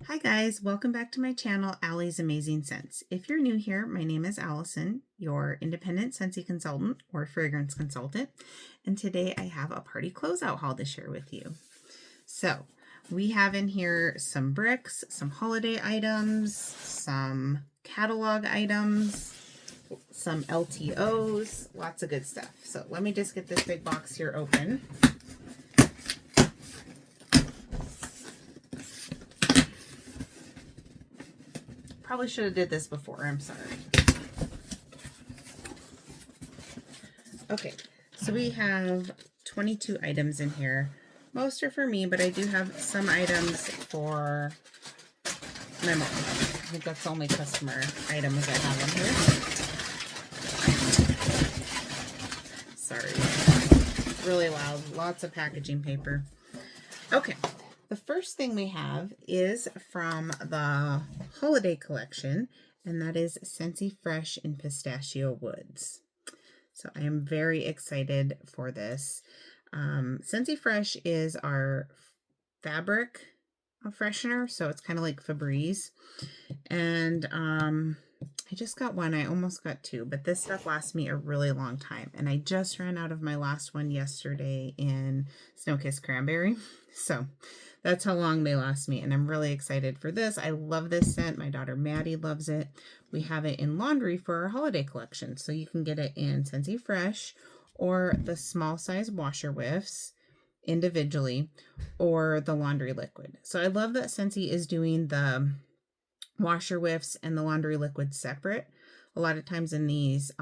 Hi guys, welcome back to my channel, Allie's Amazing Scents. If you're new here, my name is Allison, your independent Scentsy consultant or fragrance consultant, and today I have a party closeout haul to share with you. So we have in here some bricks, some holiday items, some catalog items, some LTOs, lots of good stuff. So let me just get this big box here open. Probably should have did this before, I'm sorry. Okay, so we have 22 items in here. Most are for me, but I do have some items for my mom. I think that's the only customer items I have in here. Sorry, really loud, lots of packaging paper. Okay. The first thing we have is from the holiday collection, and that is Scentsy Fresh in Pistachio Woods. So I am very excited for this. Scentsy Fresh is our fabric freshener, so it's kind of like Febreze. And I just got one. I almost got two, but this stuff lasts me a really long time. And I just ran out of my last one yesterday in Snow Kiss Cranberry. So that's how long they last me, and I'm really excited for this. I love this scent. My daughter Maddie loves it. We have it in laundry for our holiday collection, so you can get it in Scentsy Fresh or the small size washer whiffs individually or the laundry liquid. So I love that Scentsy is doing the washer whiffs and the laundry liquid separate. A lot of times in these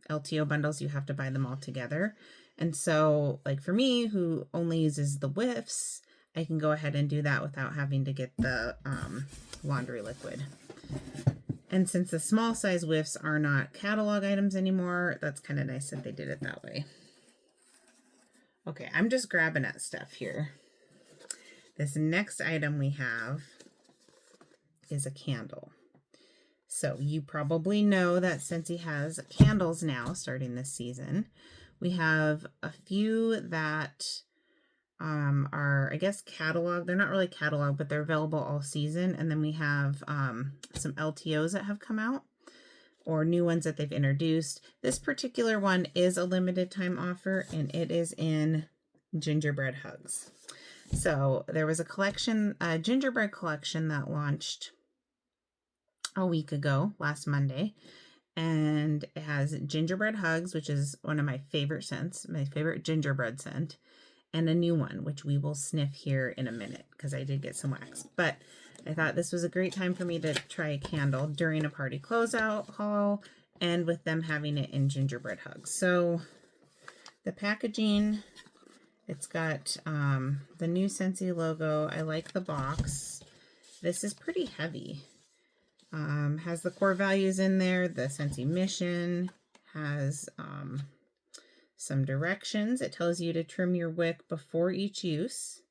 LTO bundles, you have to buy them all together. And so, like for me, who only uses the whiffs, I can go ahead and do that without having to get the laundry liquid. And since the small size whiffs are not catalog items anymore, that's kind of nice that they did it that way. Okay, I'm just grabbing at stuff here. This next item we have is a candle. So you probably know that Scentsy has candles now starting this season. We have a few that are, I guess, catalog. They're not really catalog, but they're available all season. And then we have some LTOs that have come out or new ones that they've introduced. This particular one is a limited time offer, and it is in Gingerbread Hugs. So there was a collection, a gingerbread collection that launched a week ago, last Monday, and it has Gingerbread Hugs, which is one of my favorite scents, my favorite gingerbread scent, and a new one, which we will sniff here in a minute because I did get some wax. But I thought this was a great time for me to try a candle during a party closeout haul and with them having it in Gingerbread Hugs. So the packaging, it's got the new Scentsy logo. I like the box. This is pretty heavy. Has the core values in there, the Scentsy mission, has some directions. It tells you to trim your wick before each use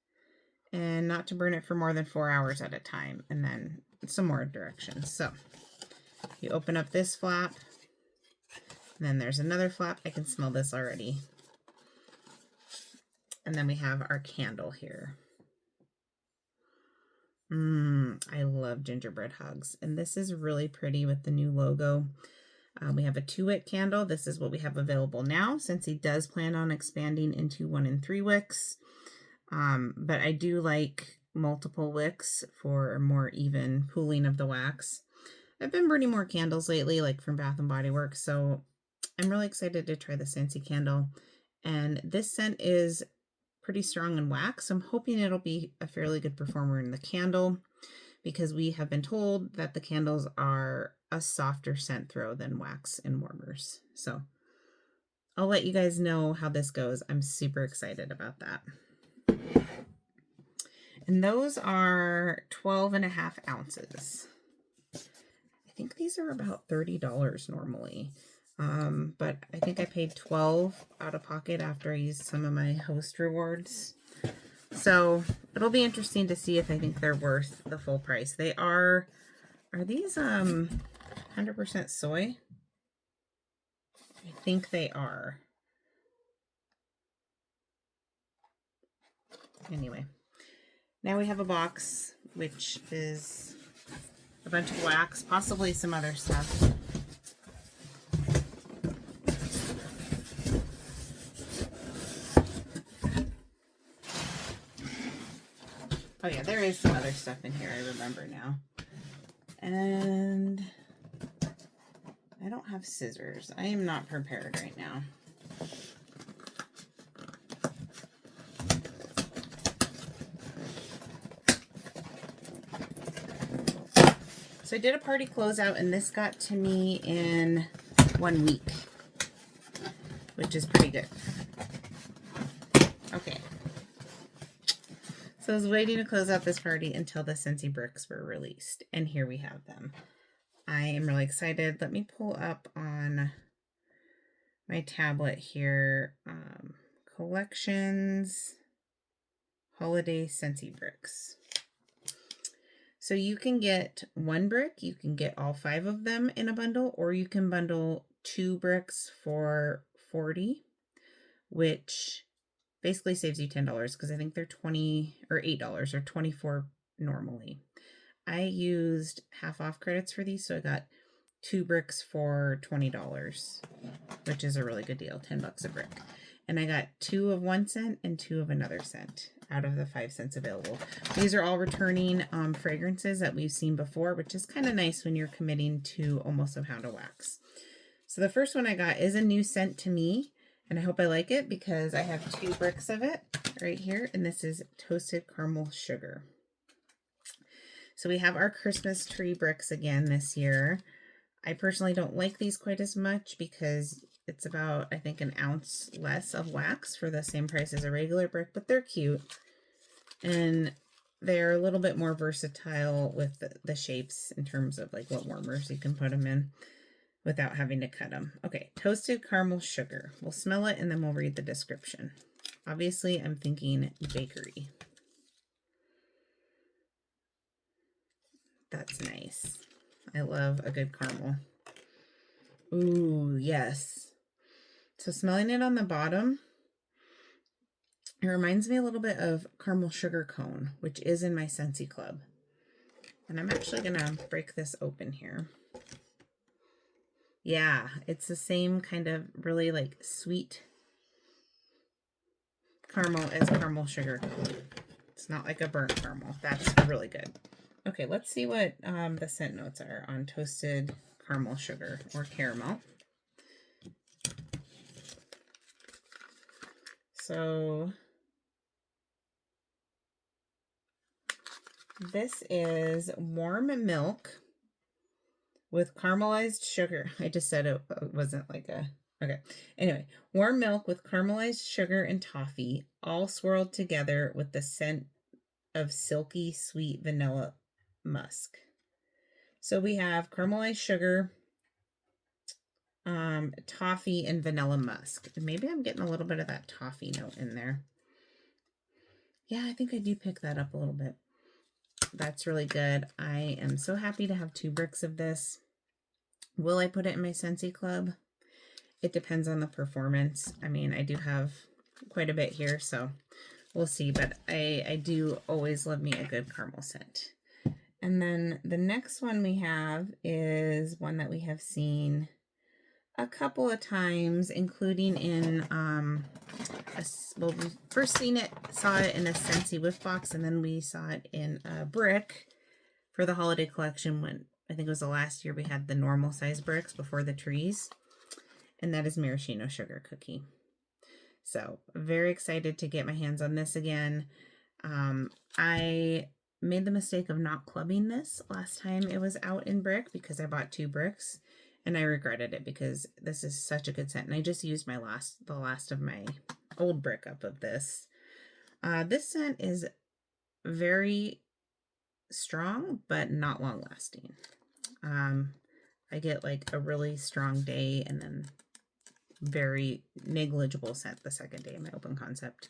and not to burn it for more than 4 hours at a time, and then some more directions. So you open up this flap, and then there's another flap. I can smell this already. And then we have our candle here. I love Gingerbread Hugs, and this is really pretty with the new logo. We have a 2-wick candle. This is what we have available now, since he does plan on expanding into 1 and 3 wicks. But I do like multiple wicks for a more even pooling of the wax. I've been burning more candles lately, like from Bath & Body Works, so I'm really excited to try the Scentsy candle. And this scent is pretty strong in wax, so I'm hoping it'll be a fairly good performer in the candle, because we have been told that the candles are a softer scent throw than wax and warmers. So I'll let you guys know how this goes. I'm super excited about that. And those are 12.5 ounces. I think these are about $30 normally. But I think I paid $12 out of pocket after I used some of my host rewards. So it'll be interesting to see if I think they're worth the full price. They are these 100% soy? I think they are. Anyway, now we have a box which is a bunch of wax, possibly some other stuff. Oh yeah, there is some other stuff in here, I remember now. And I don't have scissors. I am not prepared right now. So I did a party closeout, and this got to me in 1 week, which is pretty good. Okay. So I was waiting to close out this party until the Scentsy bricks were released, and here we have them. I am really excited. Let me pull up on my tablet here. Collections, Holiday Scentsy bricks. So you can get 1 brick, you can get all 5 of them in a bundle, or you can bundle 2 bricks for $40, which basically saves you $10 because I think they're $20 or $8 or $24 normally. I used half off credits for these, so I got 2 bricks for $20, which is a really good deal, $10 a brick. And I got 2 of 1 cent and 2 of another cent out of the 5 cents available. These are all returning fragrances that we've seen before, which is kind of nice when you're committing to almost a pound of wax. So the first one I got is a new scent to me, and I hope I like it because I have 2 bricks of it right here, and this is Toasted Caramel Sugar. So we have our Christmas tree bricks again this year. I personally don't like these quite as much because it's about, I think, an ounce less of wax for the same price as a regular brick, but they're cute. And they're a little bit more versatile with the shapes in terms of like what warmers you can put them in without having to cut them. Okay, Toasted Caramel Sugar. We'll smell it and then we'll read the description. Obviously, I'm thinking bakery. That's nice. I love a good caramel. Ooh, yes. So smelling it on the bottom, it reminds me a little bit of caramel sugar cone, which is in my Scentsy Club. And I'm actually going to break this open here. Yeah, it's the same kind of really like sweet caramel as caramel sugar cone. It's not like a burnt caramel. That's really good. Okay, let's see what the scent notes are on Toasted Caramel Sugar or caramel. So this is warm milk with caramelized sugar. I just said it wasn't like a, okay. Anyway, warm milk with caramelized sugar and toffee, all swirled together with the scent of silky sweet vanilla musk. So we have caramelized sugar, toffee, and vanilla musk. And maybe I'm getting a little bit of that toffee note in there. Yeah, I think I do pick that up a little bit. That's really good. I am so happy to have 2 bricks of this. Will I put it in my Scentsy Club? It depends on the performance. I mean, I do have quite a bit here, so we'll see. But I do always love me a good caramel scent. And then the next one we have is one that we have seen a couple of times, including in, well, we first saw it in a Scentsy whiff box, and then we saw it in a brick for the holiday collection when, I think it was the last year we had the normal size bricks before the trees, and that is Maraschino Sugar Cookie. So very excited to get my hands on this again. I made the mistake of not clubbing this last time it was out in brick because I bought 2 bricks. And I regretted it because this is such a good scent. And I just used the last of my old brick up of this. This scent is very strong, but not long lasting. I get like a really strong day and then very negligible scent the second day in my open concept.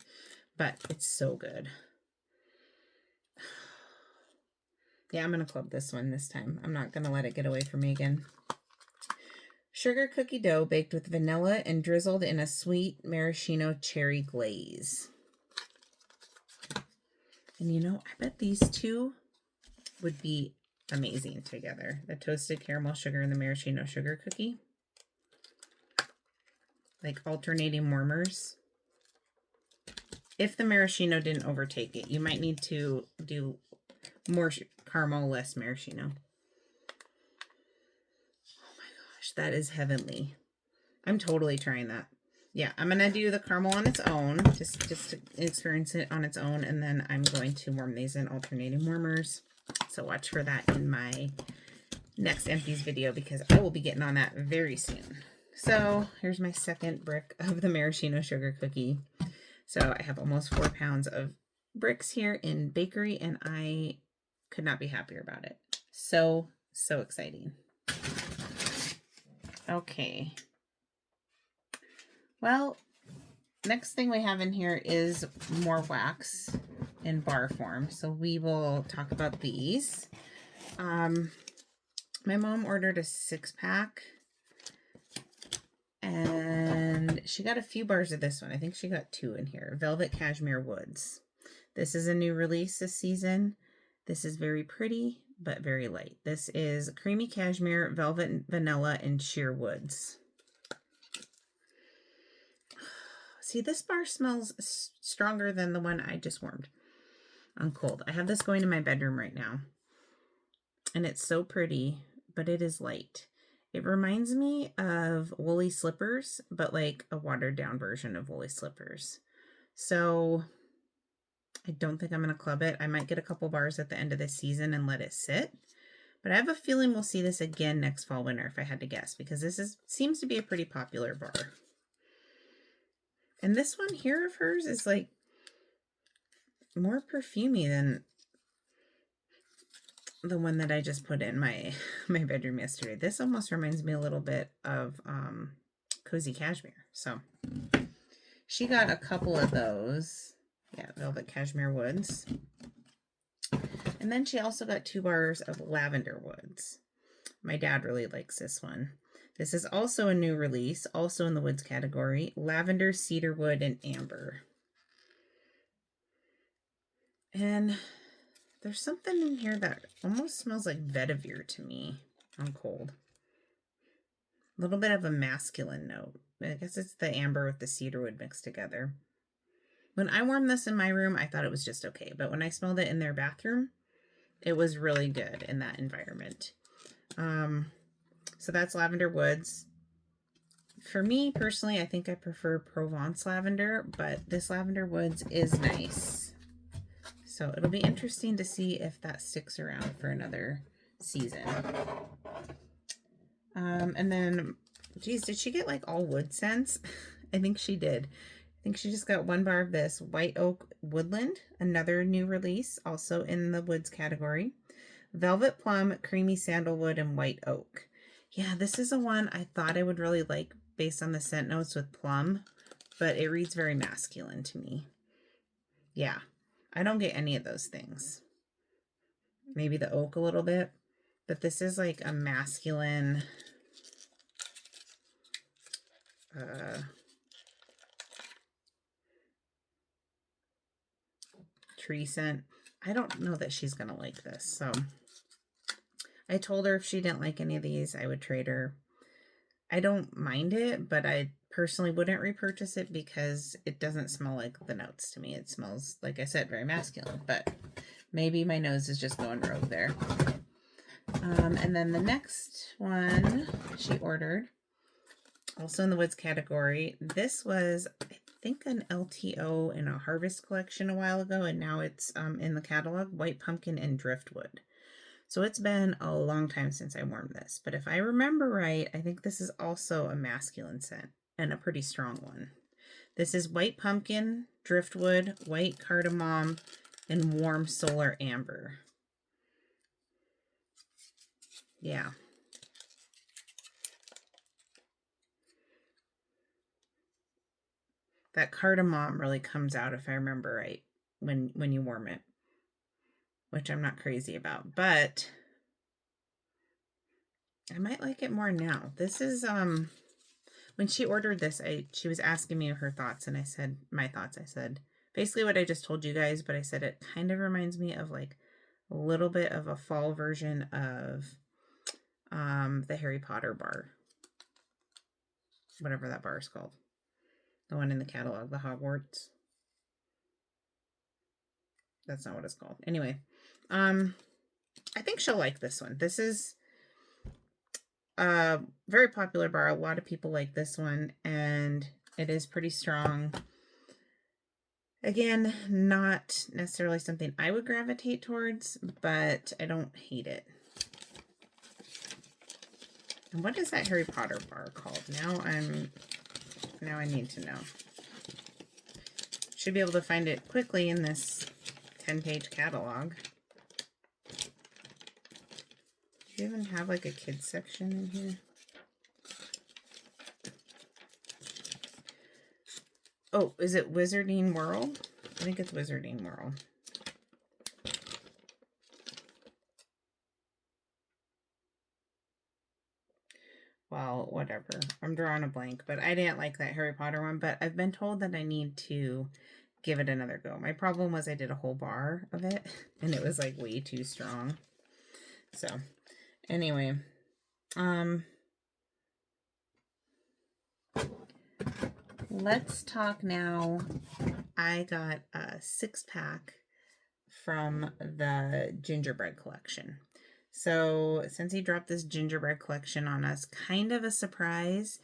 But it's so good. Yeah, I'm going to club this one this time. I'm not going to let it get away from me again. Sugar cookie dough baked with vanilla and drizzled in a sweet maraschino cherry glaze. And you know, I bet these 2 would be amazing together. The toasted caramel sugar and the maraschino sugar cookie. Like alternating warmers. If the maraschino didn't overtake it, you might need to do more caramel, less maraschino. Oh my gosh, that is heavenly. I'm totally trying that. Yeah, I'm going to do the caramel on its own, just to experience it on its own, and then I'm going to warm these in alternating warmers. So watch for that in my next empties video, because I will be getting on that very soon. So here's my second brick of the maraschino sugar cookie. So I have almost 4 pounds of bricks here in bakery, and I could not be happier about it. So exciting. Okay. Well, next thing we have in here is more wax in bar form. So we will talk about these. My mom ordered a 6-pack. And she got a few bars of this one. I think she got 2 in here. Velvet Cashmere Woods. This is a new release this season. This is very pretty, but very light. This is creamy cashmere, velvet, vanilla, and sheer woods. See, this bar smells stronger than the one I just warmed on cold. I have this going in my bedroom right now. And it's so pretty, but it is light. It reminds me of Woolly Slippers, but like a watered down version of Woolly Slippers. So I don't think I'm going to club it. I might get a couple bars at the end of this season and let it sit. But I have a feeling we'll see this again next fall, winter, if I had to guess, because this seems to be a pretty popular bar. And this one here of hers is like more perfumey than the one that I just put in my bedroom yesterday. This almost reminds me a little bit of Cozy Cashmere. So she got a couple of those. Yeah, Velvet Cashmere Woods. And then she also got 2 bars of Lavender Woods. My dad really likes this one. This is also a new release, also in the woods category. Lavender, cedarwood, and amber. And there's something in here that almost smells like vetiver to me on cold. A little bit of a masculine note. I guess it's the amber with the cedarwood mixed together. When I warmed this in my room, I thought it was just okay. But when I smelled it in their bathroom, it was really good in that environment. So that's Lavender Woods. For me, personally, I think I prefer Provence lavender, but this Lavender Woods is nice. So it'll be interesting to see if that sticks around for another season. And then, geez, did she get like all wood scents? I think she did. I think she just got 1 bar of this White Oak Woodland, another new release, also in the woods category. Velvet Plum, Creamy Sandalwood, and White Oak. Yeah, this is a one I thought I would really like based on the scent notes with plum, but it reads very masculine to me. Yeah, I don't get any of those things. Maybe the oak a little bit, but this is like a masculine tree scent. I don't know that she's gonna like this, so I told her if she didn't like any of these, I would trade her. I don't mind it, but I personally wouldn't repurchase it because it doesn't smell like the notes to me. It smells, like I said, very masculine, but maybe my nose is just going rogue there. And then the next one she ordered, also in the woods category. This was, I think, an LTO in a harvest collection a while ago, and now it's in the catalog, White Pumpkin and Driftwood. So it's been a long time since I warmed this, but if I remember right, I think this is also a masculine scent and a pretty strong one. This is White Pumpkin, Driftwood, White Cardamom, and Warm Solar Amber. Yeah. That cardamom really comes out, if I remember right, when you warm it, which I'm not crazy about, but I might like it more now. This is, when she ordered this, she was asking me her thoughts, and I said, my thoughts. I said, basically what I just told you guys, but I said it kind of reminds me of like a little bit of a fall version of the Harry Potter bar. Whatever that bar is called. The one in the catalog, the Hogwarts. That's not what it's called. Anyway, I think she'll like this one. This is a very popular bar. A lot of people like this one, and it is pretty strong. Again, not necessarily something I would gravitate towards, but I don't hate it. And what is that Harry Potter bar called? Now I need to know. Should be able to find it quickly in this 10-page catalog. Do you even have like a kids section in here? Oh, is it Wizarding World? I think it's Wizarding World. Well, whatever. I'm drawing a blank, but I didn't like that Harry Potter one, but I've been told that I need to give it another go. My problem was I did a whole bar of it, and it was like way too strong. So, anyway, let's talk now. I got a 6-pack from the Gingerbread collection. So Scentsy dropped this gingerbread collection on us, kind of a surprise.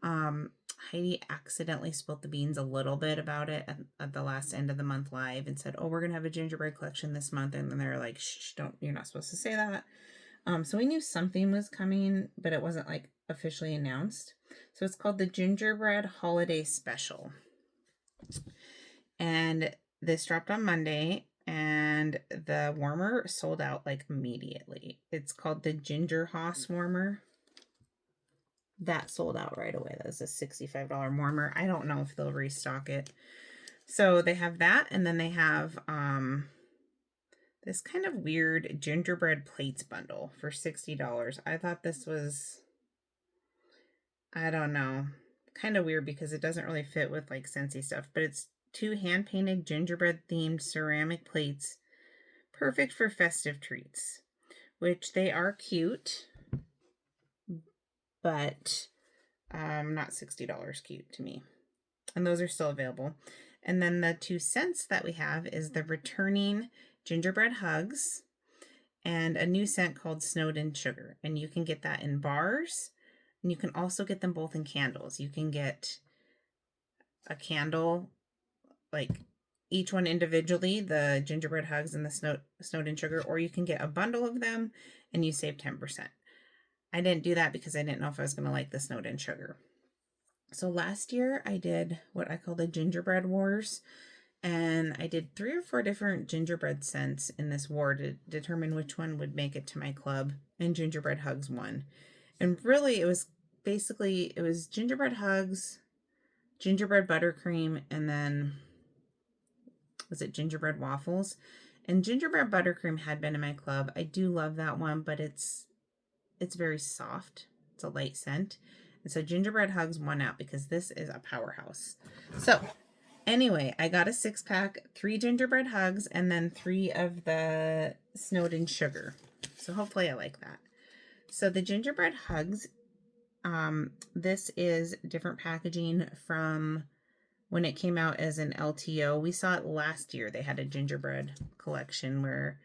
Heidi accidentally spilled the beans a little bit about it at the last end of the month live and said, oh, we're going to have a gingerbread collection this month. And then they're like, shh, you're not supposed to say that. So we knew something was coming, but it wasn't like officially announced. So it's called the Gingerbread Holiday Special. And this dropped on Monday, and the warmer sold out like immediately. It's called the Ginger Hoss warmer. That sold out right away. That was a $65 warmer. I don't know if they'll restock it. So they have that, and then they have this kind of weird gingerbread plates bundle for $60. I thought this was, I don't know, kind of weird because it doesn't really fit with like Scentsy stuff, but it's 2 hand-painted gingerbread-themed ceramic plates, perfect for festive treats, which they are cute, but not $60 cute to me. And those are still available. And then the 2 scents that we have is the returning Gingerbread Hugs and a new scent called Snowed in Sugar. And you can get that in bars, and you can also get them both in candles. You can get a candle, like each one individually, the Gingerbread Hugs and the Snowed in Sugar, or you can get a bundle of them and you save 10%. I didn't do that because I didn't know if I was going to like the Snowed in Sugar. So last year I did what I call the Gingerbread Wars, and I did 3 or 4 different gingerbread scents in this war to determine which one would make it to my club, and Gingerbread Hugs won. And really it was Gingerbread Hugs, gingerbread buttercream, and then was it gingerbread waffles? And gingerbread buttercream had been in my club. I do love that one, but it's very soft. It's a light scent. And so Gingerbread Hugs won out because this is a powerhouse. So anyway, I got a 6-pack, 3 Gingerbread Hugs, and then 3 of the Snowed in Sugar. So hopefully I like that. So the Gingerbread Hugs, this is different packaging from when it came out as an LTO. We saw it last year. They had a gingerbread collection where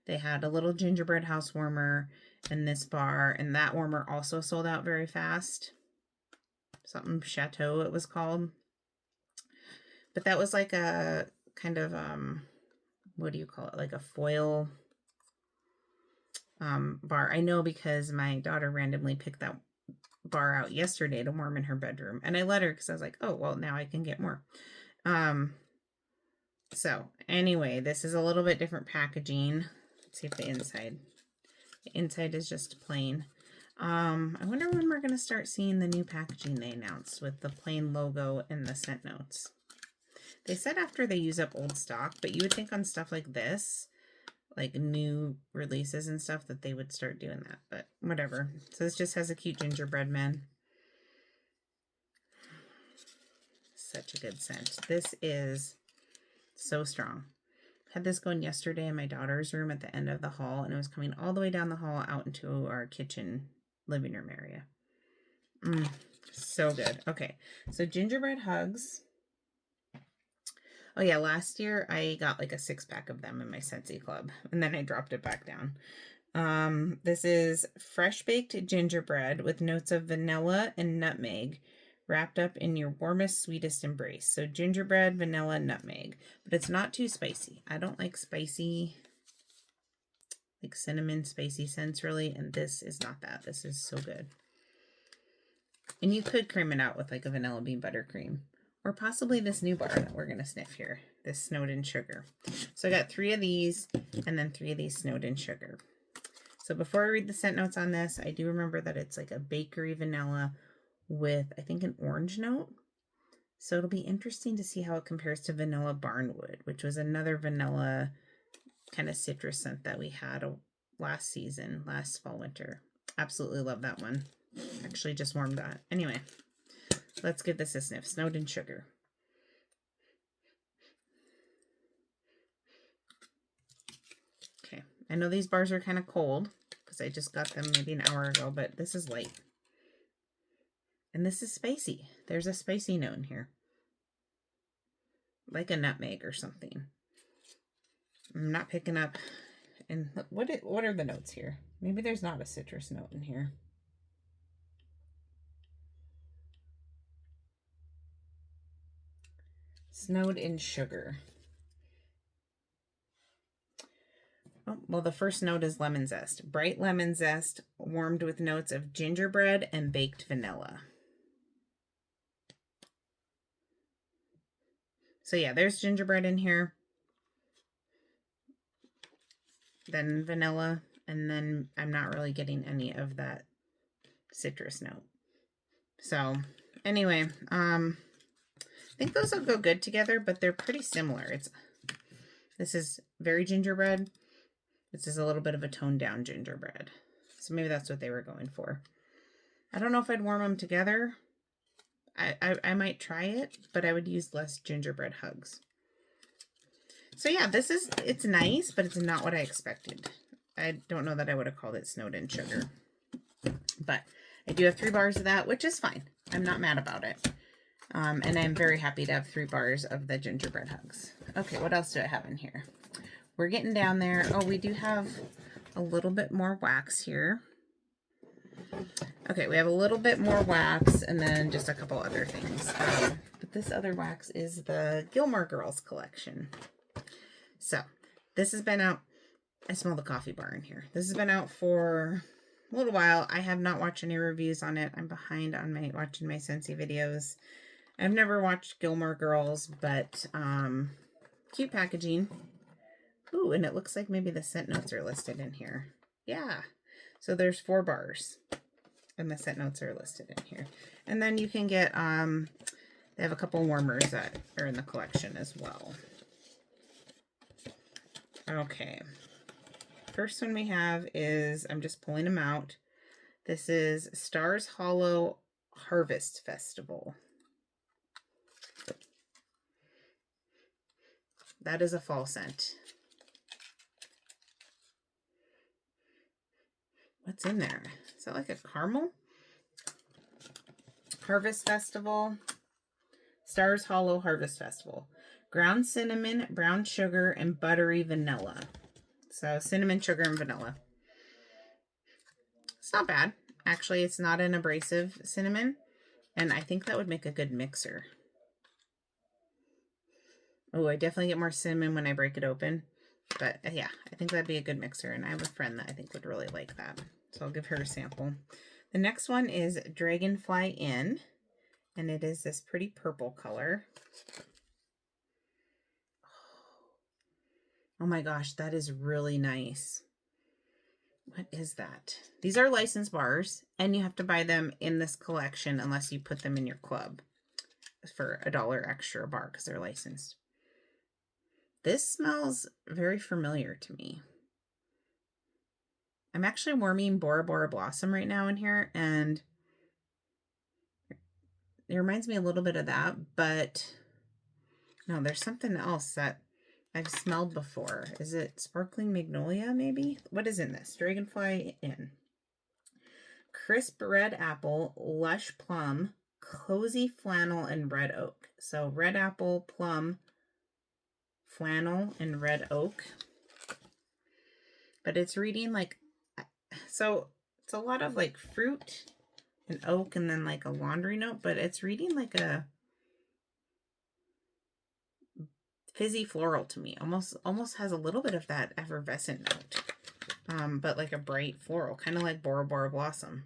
they had a little gingerbread house warmer and this bar, and that warmer also sold out very fast. Something Chateau it was called. But that was like a kind of, what do you call it? Like a foil bar. I know because my daughter randomly picked that bar out yesterday to warm in her bedroom. And I let her because I was like, oh, well, now I can get more. So anyway, this is a little bit different packaging. Let's see if the inside. The inside is just plain. I wonder when we're going to start seeing the new packaging they announced with the plain logo and the scent notes. They said after they use up old stock, but you would think on stuff like this, like new releases and stuff, that they would start doing that, but whatever. So this just has a cute gingerbread man. Such a good scent. This is so strong. had this going yesterday in my daughter's room at the end of the hall, and it was coming all the way down the hall out into our kitchen living room area. So good. Okay, so Gingerbread Hugs. Oh yeah, last year I got like a 6-pack of them in my Scentsy club, and then I dropped it back down. This is fresh baked gingerbread with notes of vanilla and nutmeg, wrapped up in your warmest, sweetest embrace. So gingerbread, vanilla, nutmeg, but it's not too spicy. I don't like spicy, like cinnamon spicy scents really, and this is not that. This is so good. And you could cream it out with like a vanilla bean buttercream, or possibly this new bar that we're going to sniff here, this Snowed in Sugar. So I got 3 of these and then 3 of these Snowed in Sugar. So before I read the scent notes on this, I do remember that it's like a bakery vanilla with, I think, an orange note. So it'll be interesting to see how it compares to Vanilla Barnwood, which was another vanilla kind of citrus scent that we had last season, last fall, winter. Absolutely love that one. Actually just warmed that. Anyway, let's give this a sniff. Snowed in Sugar. Okay, I know these bars are kind of cold because I just got them maybe an hour ago, but this is light. And this is spicy. There's a spicy note in here. Like a nutmeg or something. I'm not picking up. And what are the notes here? Maybe there's not a citrus note in here. Snowed in Sugar. Oh, well, the first note is lemon zest. Bright lemon zest, warmed with notes of gingerbread and baked vanilla. So yeah, there's gingerbread in here. Then vanilla, and then I'm not really getting any of that citrus note. So anyway, I think those will go good together, but they're pretty similar. This is very gingerbread. This is a little bit of a toned down gingerbread. So maybe that's what they were going for. I don't know if I'd warm them together. I might try it, but I would use less Gingerbread Hugs. So yeah, it's nice, but it's not what I expected. I don't know that I would have called it Snowed in Sugar. But I do have 3 bars of that, which is fine. I'm not mad about it. And I'm very happy to have 3 bars of the Gingerbread Hugs. Okay, what else do I have in here? We're getting down there. Oh, we do have a little bit more wax here. Okay, we have a little bit more wax and then just a couple other things. But this other wax is the Gilmore Girls collection. So this has been out. I smell the coffee bar in here. This has been out for a little while. I have not watched any reviews on it. I'm behind on watching my Scentsy videos. I've never watched Gilmore Girls, but cute packaging. Ooh, and it looks like maybe the scent notes are listed in here. Yeah. So there's 4 bars. And the scent notes are listed in here. And then you can get, they have a couple warmers that are in the collection as well. Okay. First one we have is, I'm just pulling them out. This is Stars Hollow Harvest Festival. That is a fall scent. What's in there? Is that like a caramel? Harvest Festival. Stars Hollow Harvest Festival. Ground cinnamon, brown sugar, and buttery vanilla. So cinnamon, sugar, and vanilla. It's not bad. Actually, it's not an abrasive cinnamon. And I think that would make a good mixer. Oh, I definitely get more cinnamon when I break it open. But yeah, I think that'd be a good mixer. And I have a friend that I think would really like that. So I'll give her a sample. The next one is Dragonfly Inn. And it is this pretty purple color. Oh my gosh, that is really nice. What is that? These are licensed bars, and you have to buy them in this collection unless you put them in your club for $1 extra a bar because they're licensed. This smells very familiar to me. I'm actually warming Bora Bora Blossom right now in here, and it reminds me a little bit of that, but no, there's something else that I've smelled before. Is it Sparkling Magnolia, maybe? What is in this? Dragonfly in. Crisp red apple, lush plum, cozy flannel, and red oak. So red apple, plum, flannel, and red oak. But it's reading like, so it's a lot of like fruit and oak and then like a laundry note, but it's reading like a fizzy floral to me. Almost has a little bit of that effervescent note, but like a bright floral, kind of like Bora Bora Blossom.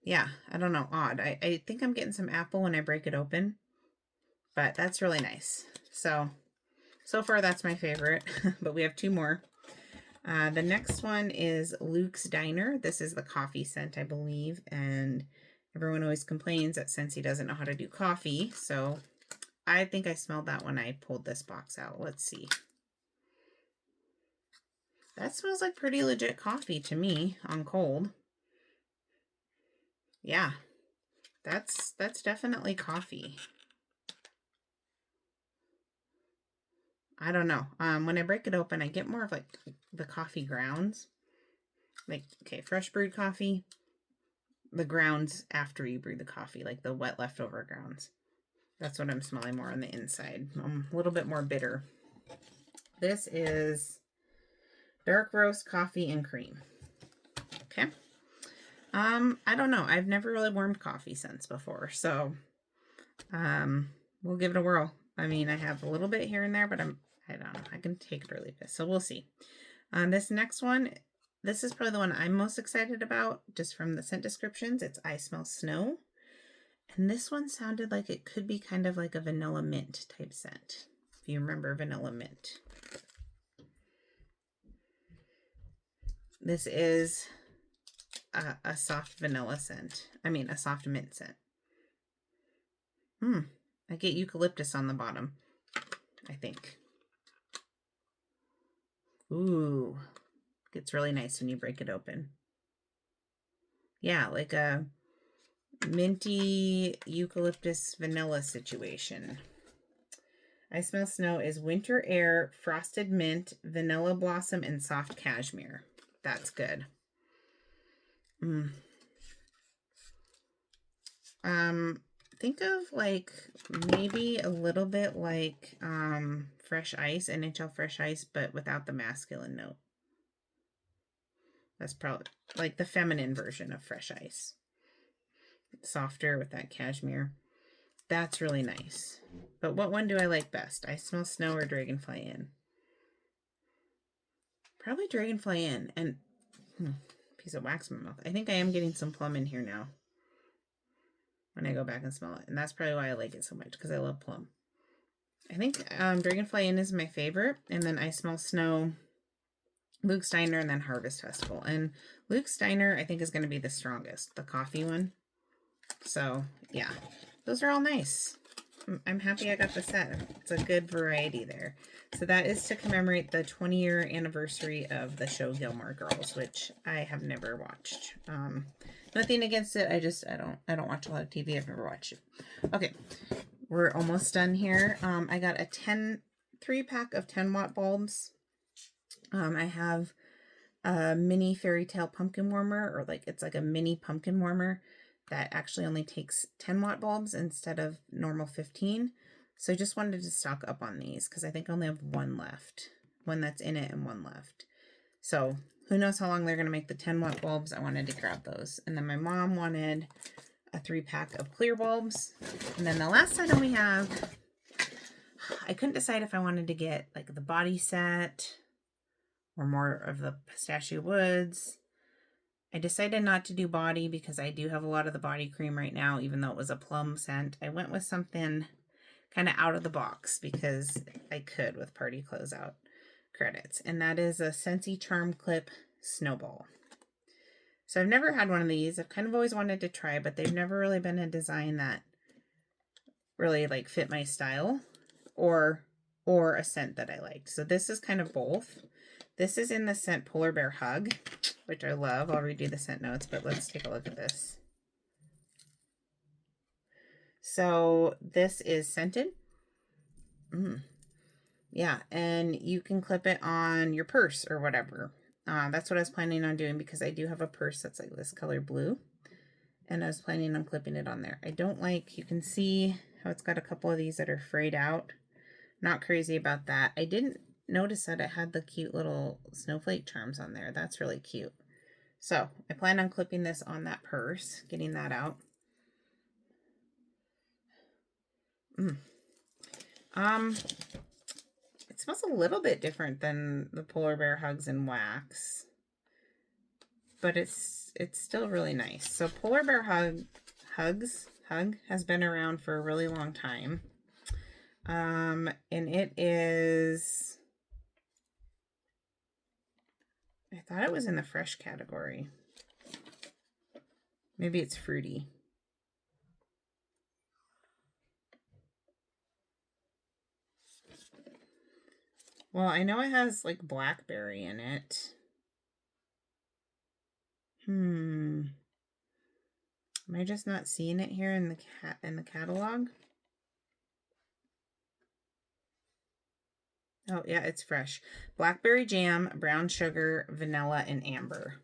Yeah, I don't know, odd. I think I'm getting some apple when I break it open, but that's really nice. So far that's my favorite, but we have two more. The next one is Luke's Diner. This is the coffee scent, I believe, and everyone always complains that Scentsy doesn't know how to do coffee, so I think I smelled that when I pulled this box out. Let's see. That smells like pretty legit coffee to me on cold. Yeah, that's definitely coffee. I don't know. When I break it open, I get more of like the coffee grounds. Like, okay, fresh brewed coffee, the grounds after you brew the coffee, like the wet leftover grounds. That's what I'm smelling more on the inside. A little bit more bitter. This is dark roast coffee and cream. Okay. I don't know. I've never really warmed coffee scents before, so we'll give it a whirl. I mean, I have a little bit here and there, but I don't know. I can take it or leave it, so we'll see. This next one, this is probably the one I'm most excited about, just from the scent descriptions. It's I Smell Snow. And this one sounded like it could be kind of like a vanilla mint type scent, if you remember vanilla mint. This is a soft vanilla scent. I mean, a soft mint scent. I get eucalyptus on the bottom, I think. Ooh, gets really nice when you break it open. Yeah, like a minty eucalyptus vanilla situation. I Smell Snow is winter air, frosted mint, vanilla blossom, and soft cashmere. That's good. Think of like maybe a little bit like Fresh Ice, NHL Fresh Ice, but without the masculine note. That's probably like the feminine version of Fresh Ice. Softer with that cashmere. That's really nice. But what one do I like best? I Smell Snow or Dragonfly In? Probably Dragonfly In. And piece of wax in my mouth. I think I am getting some plum in here now when I go back and smell it. And that's probably why I like it so much, because I love plum. I think Dragonfly In is my favorite. And then I Smell Snow, Luke's Diner, and then Harvest Festival. And Luke's Diner, I think, is going to be the strongest, the coffee one. So, yeah, those are all nice. I'm happy I got the set. It's a good variety there. So that is to commemorate the 20-year anniversary of the show Gilmore Girls, which I have never watched. Nothing against it. I don't watch a lot of TV. I've never watched it. Okay, we're almost done here. I got a 3-pack of 10-watt bulbs. I have a mini fairy tale pumpkin warmer, or like it's like a mini pumpkin warmer that actually only takes 10-watt bulbs instead of normal 15. So I just wanted to stock up on these because I think I only have one left. One that's in it and one left. So who knows how long they're going to make the 10-watt bulbs. I wanted to grab those. And then my mom wanted a 3-pack of clear bulbs. And then the last item we have, I couldn't decide if I wanted to get like the body set or more of the pistachio woods. I decided not to do body because I do have a lot of the body cream right now, even though it was a plum scent. I went with something kind of out of the box because I could with party closeout credits. And that is a Scentsy Charm Clip Snowball. So I've never had one of these. I've kind of always wanted to try, but they've never really been a design that really like fit my style or a scent that I liked. So this is kind of both. This is in the scent Polar Bear Hug, which I love. I'll redo the scent notes, but let's take a look at this. So this is scented. Yeah, and you can clip it on your purse or whatever. That's what I was planning on doing because I do have a purse that's like this color blue. And I was planning on clipping it on there. I don't like, you can see how it's got a couple of these that are frayed out. Not crazy about that. I didn't notice that it had the cute little snowflake charms on there. That's really cute. So I plan on clipping this on that purse, getting that out. It smells a little bit different than the Polar Bear Hugs in wax, but it's still really nice. So Polar Bear Hug has been around for a really long time. And it is, I thought it was in the fresh category. Maybe it's fruity. Well, I know it has like blackberry in it. Am I just not seeing it here in the catalog? Oh, yeah, it's fresh. Blackberry jam, brown sugar, vanilla, and amber.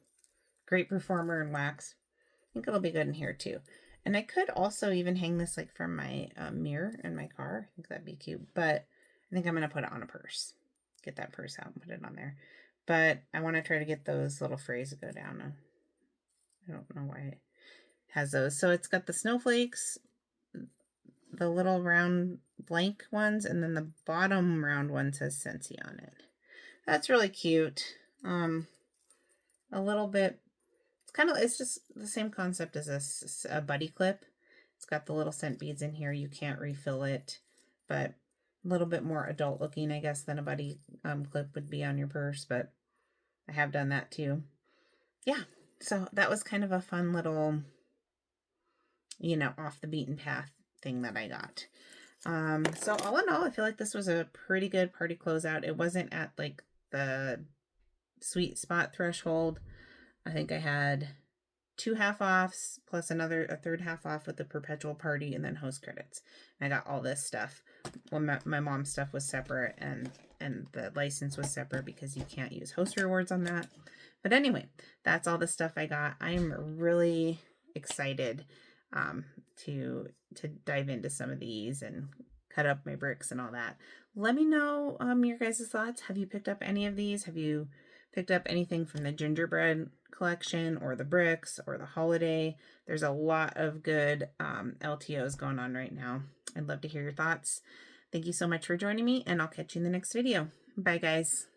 Great performer in wax. I think it'll be good in here too. And I could also even hang this like from my mirror in my car. I think that'd be cute. But I think I'm going to put it on a purse. Get that purse out and put it on there. But I want to try to get those little frays to go down. I don't know why it has those. So it's got the snowflakes, the little round blank ones, and then the bottom round one says Scentsy on it. That's really cute. A little bit, it's just the same concept as a buddy clip. It's got the little scent beads in here. You can't refill it, but a little bit more adult looking, I guess, than a buddy clip would be on your purse, but I have done that too. Yeah, so that was kind of a fun little, off the beaten path thing that I got. So all in all, I feel like this was a pretty good party closeout. It wasn't at like the sweet spot threshold. I think I had 2 half-offs plus a third half-off with the perpetual party and then host credits. And I got all this stuff. Well, my mom's stuff was separate and the license was separate because you can't use host rewards on that. But anyway, that's all the stuff I got. I'm really excited to dive into some of these and cut up my bricks and all that. Let me know your guys' thoughts. Have you picked up any of these? Have you picked up anything from the gingerbread collection or the bricks or the holiday? There's a lot of good LTOs going on right now. I'd love to hear your thoughts. Thank you so much for joining me, and I'll catch you in the next video. Bye, guys.